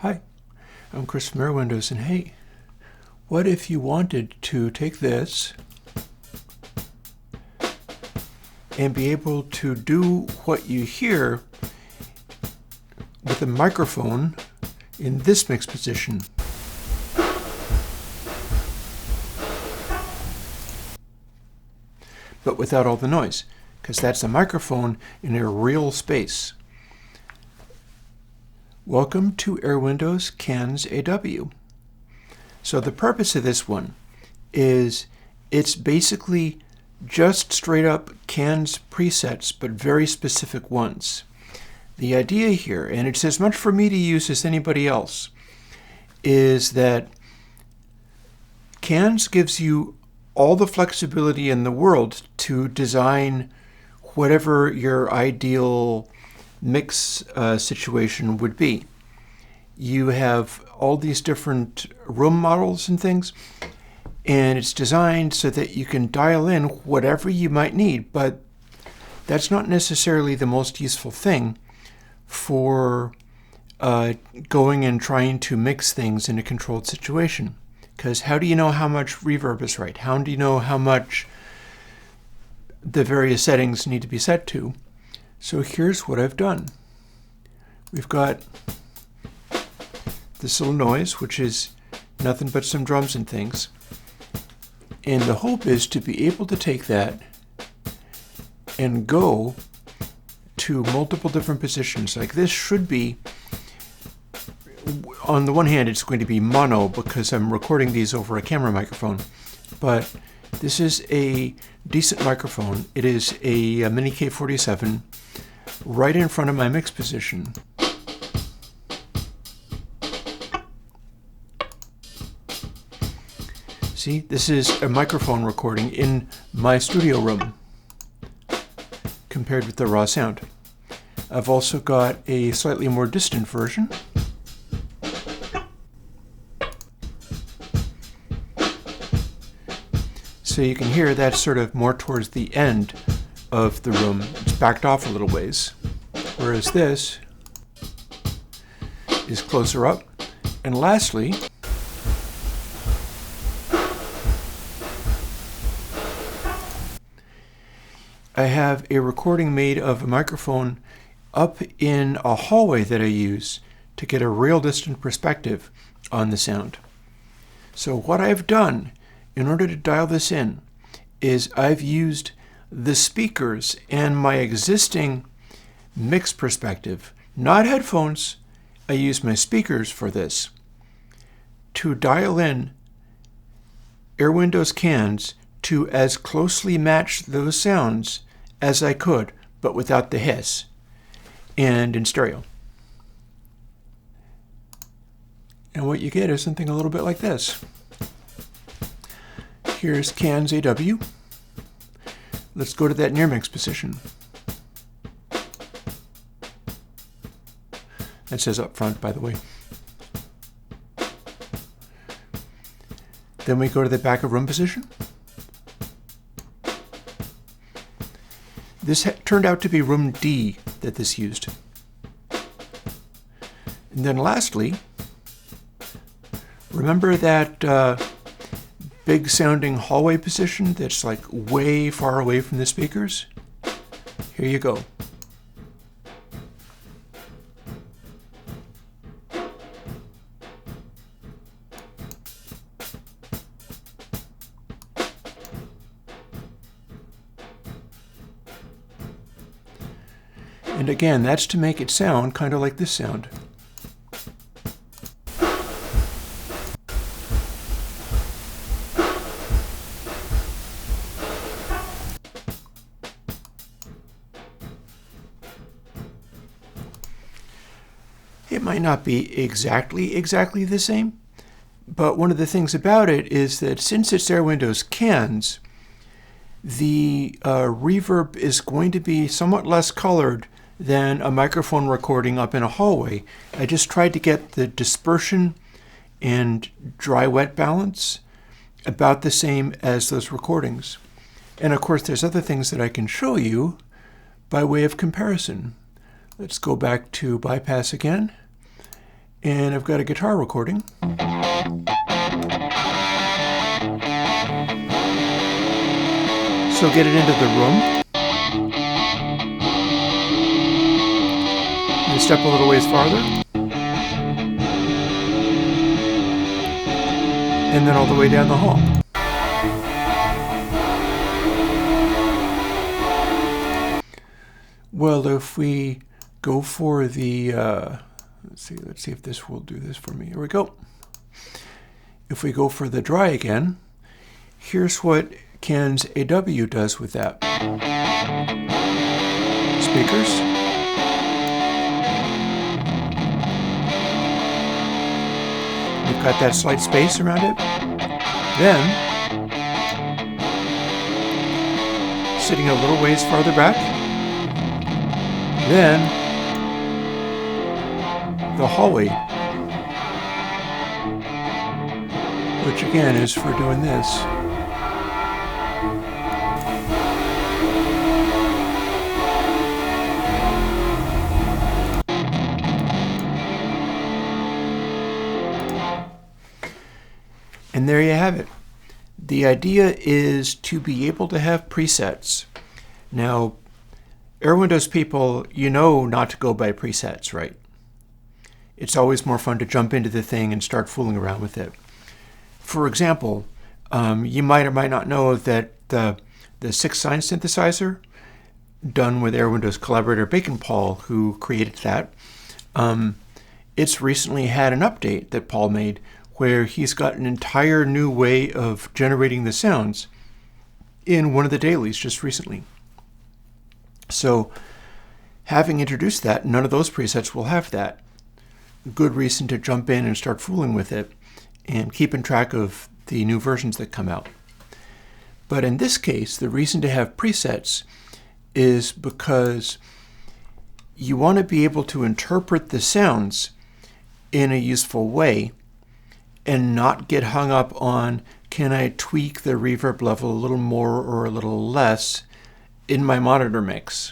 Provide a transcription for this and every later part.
Hi, I'm Chris from Airwindows, and hey, what if you wanted to take this and be able to do what you hear with a microphone in this mix position? But without all the noise, because that's a microphone in a real space. Welcome to Airwindows CansAW. So the purpose of this one is it's basically just straight up Cans presets, but very specific ones. The idea here, and it's as much for me to use as anybody else, is that Cans gives you all the flexibility in the world to design whatever your ideal mix situation would be. You have all these different room models and things, and it's designed so that you can dial in whatever you might need, but that's not necessarily the most useful thing for going and trying to mix things in a controlled situation. Because how do you know how much reverb is right? How do you know how much the various settings need to be set to? So here's what I've done. We've got this little noise, which is nothing but some drums and things. And the hope is to be able to take that and go to multiple different positions. Like this should be, on the one hand, it's going to be mono because I'm recording these over a camera microphone, but this is a decent microphone. It is a Mini K47 right in front of my mix position. See, this is a microphone recording in my studio room compared with the raw sound. I've also got a slightly more distant version. So you can hear that's sort of more towards the end of the room. It's backed off a little ways. Whereas this is closer up. And lastly, I have a recording made of a microphone up in a hallway that I use to get a real distant perspective on the sound. So what I've done in order to dial this in is I've used the speakers and my existing mix perspective, not headphones. I use my speakers for this to dial in Airwindows Cans to as closely match those sounds as I could, but without the hiss, and in stereo. And what you get is something a little bit like this. Here's CansAW. Let's go to that near mix position. That says up front, by the way. Then we go to the back of room position. This turned out to be room D that this used. And then lastly, remember that big sounding hallway position that's like way far away from the speakers? Here you go. And again, that's to make it sound kind of like this sound. It might not be exactly the same, but one of the things about it is that since it's Airwindows Cans, the reverb is going to be somewhat less colored than a microphone recording up in a hallway. I just tried to get the dispersion and dry-wet balance about the same as those recordings. And of course, there's other things that I can show you by way of comparison. Let's go back to bypass again. And I've got a guitar recording. So get it into the room. And step a little ways farther. And then all the way down the hall. Well, if we go for the, let's see if this will do this for me. Here we go. If we go for the dry again, here's what CansAW does with that. Speakers. We've got that slight space around it. Then, sitting a little ways farther back. Then, the hallway, which again is for doing this. And there you have it. The idea is to be able to have presets. Now, Airwindows people, you know not to go by presets, right? It's always more fun to jump into the thing and start fooling around with it. For example, you might or might not know that the 6-sign synthesizer done with Airwindows collaborator Bacon Paul, who created that, it's recently had an update that Paul made where he's got an entire new way of generating the sounds in one of the dailies just recently. So having introduced that, none of those presets will have that. Good reason to jump in and start fooling with it and keeping track of the new versions that come out. But in this case, the reason to have presets is because you want to be able to interpret the sounds in a useful way and not get hung up on, can I tweak the reverb level a little more or a little less in my monitor mix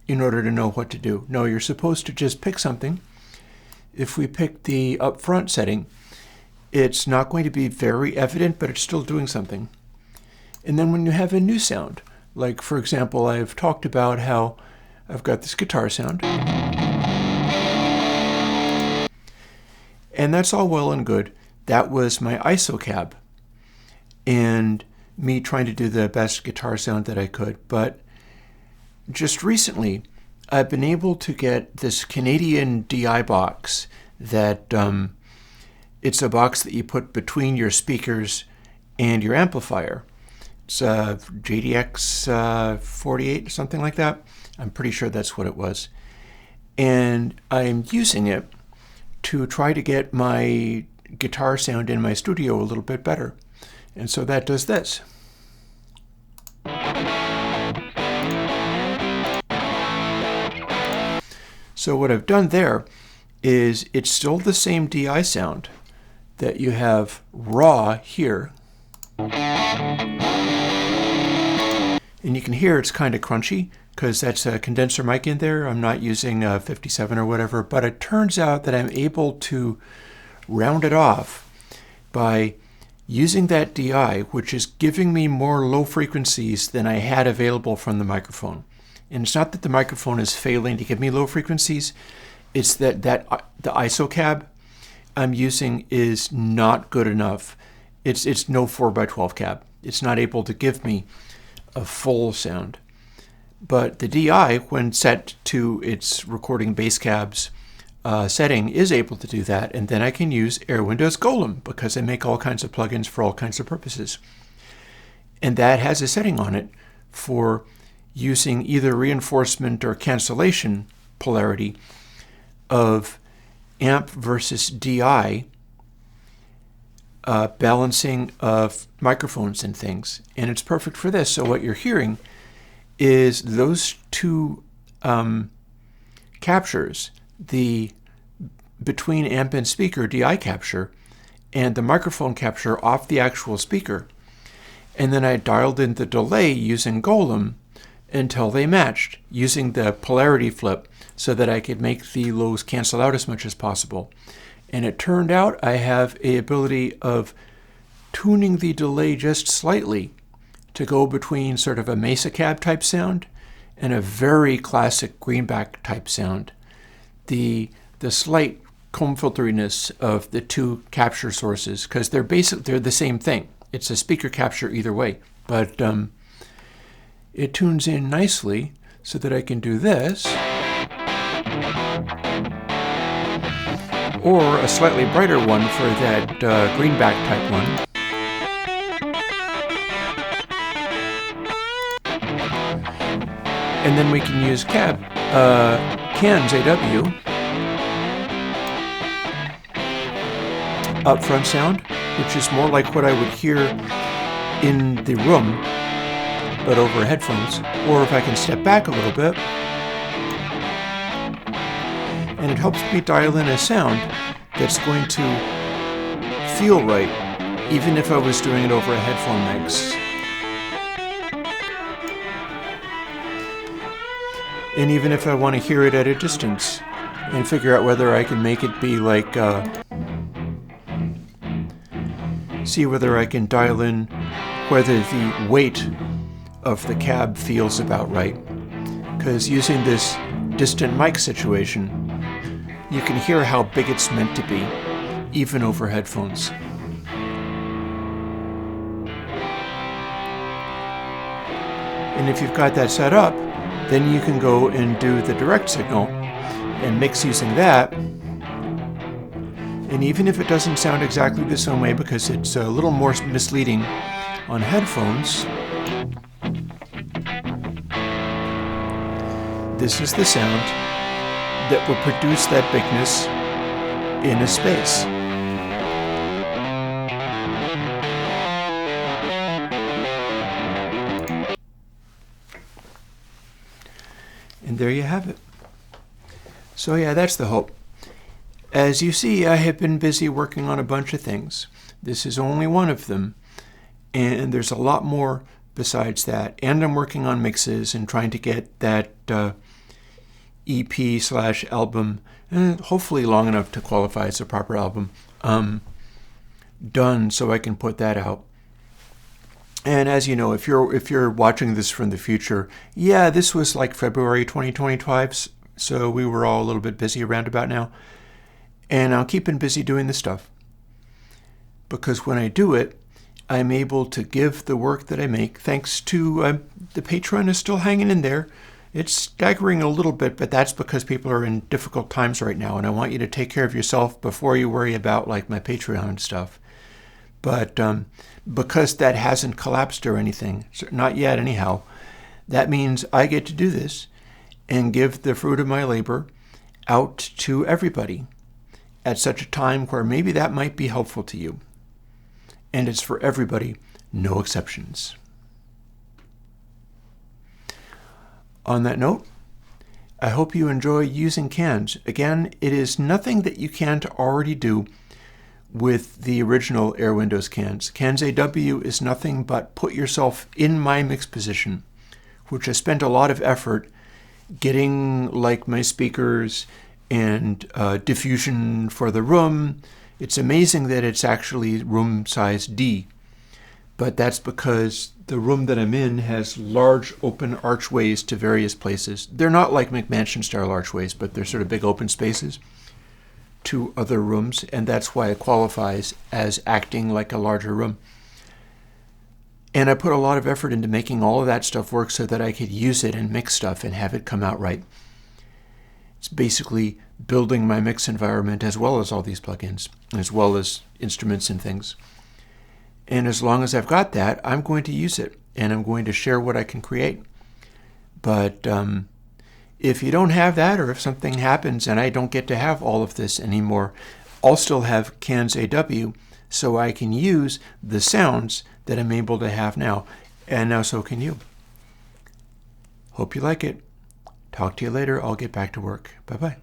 in order to know what to do. No, you're supposed to just pick something. If we pick the upfront setting, it's not going to be very evident, but it's still doing something. And then when you have a new sound, like for example, I've talked about how I've got this guitar sound. And that's all well and good. That was my ISO cab and me trying to do the best guitar sound that I could. But just recently, I've been able to get this Canadian DI box that it's a box that you put between your speakers and your amplifier. It's a JDX 48, something like that. I'm pretty sure that's what it was. And I'm using it to try to get my guitar sound in my studio a little bit better. And so that does this. So what I've done there is it's still the same DI sound that you have raw here. And you can hear it's kind of crunchy because that's a condenser mic in there. I'm not using a 57 or whatever, but it turns out that I'm able to round it off by using that DI, which is giving me more low frequencies than I had available from the microphone. And it's not that the microphone is failing to give me low frequencies, it's that the ISO cab I'm using is not good enough. It's no 4x12 cab. It's not able to give me a full sound. But the DI, when set to its recording bass cabs setting, is able to do that, and then I can use Airwindows Golem because I make all kinds of plugins for all kinds of purposes. And that has a setting on it for using either reinforcement or cancellation polarity of amp versus DI balancing of microphones and things. And it's perfect for this. So what you're hearing is those two captures, the between amp and speaker DI capture and the microphone capture off the actual speaker. And then I dialed in the delay using Golem until they matched, using the polarity flip so that I could make the lows cancel out as much as possible. And it turned out I have a ability of tuning the delay just slightly to go between sort of a Mesa cab type sound and a very classic greenback type sound. The slight comb filteriness of the two capture sources, because they're the same thing. It's a speaker capture either way, but it tunes in nicely so that I can do this, or a slightly brighter one for that greenback type one. And then we can use CansAW upfront sound, which is more like what I would hear in the room, but over headphones. Or if I can step back a little bit, and it helps me dial in a sound that's going to feel right, even if I was doing it over a headphone mix. And even if I want to hear it at a distance and figure out whether I can make it be like, see whether I can dial in whether the weight of the cab feels about right. Because using this distant mic situation, you can hear how big it's meant to be, even over headphones. And if you've got that set up, then you can go and do the direct signal and mix using that. And even if it doesn't sound exactly the same way because it's a little more misleading on headphones, this is the sound that will produce that bigness in a space. And there you have it. So yeah, that's the hope. As you see, I have been busy working on a bunch of things. This is only one of them, and there's a lot more besides that. And I'm working on mixes and trying to get that EP/album, hopefully long enough to qualify as a proper album, done so I can put that out. And as you know, if you're watching this from the future, yeah, this was like February 2025, so we were all a little bit busy around about now. And I'll keep busy doing this stuff, because when I do it, I'm able to give the work that I make, thanks to the Patreon is still hanging in there. It's staggering a little bit, but that's because people are in difficult times right now, and I want you to take care of yourself before you worry about like my Patreon stuff. But because that hasn't collapsed or anything, not yet anyhow, that means I get to do this and give the fruit of my labor out to everybody at such a time where maybe that might be helpful to you. And it's for everybody, no exceptions. On that note, I hope you enjoy using Cans. Again, it is nothing that you can't already do with the original Airwindows Cans. CansAW is nothing but put yourself in my mix position, which I spent a lot of effort getting, like my speakers and diffusion for the room. It's amazing that it's actually room size D, but that's because the room that I'm in has large open archways to various places. They're not like McMansion style archways, but they're sort of big open spaces to other rooms, and that's why it qualifies as acting like a larger room. And I put a lot of effort into making all of that stuff work so that I could use it and mix stuff and have it come out right. It's basically building my mix environment as well as all these plugins, as well as instruments and things. And as long as I've got that, I'm going to use it, and I'm going to share what I can create. But if you don't have that, or if something happens and I don't get to have all of this anymore, I'll still have CansAW, so I can use the sounds that I'm able to have now. And now so can you. Hope you like it. Talk to you later. I'll get back to work. Bye-bye.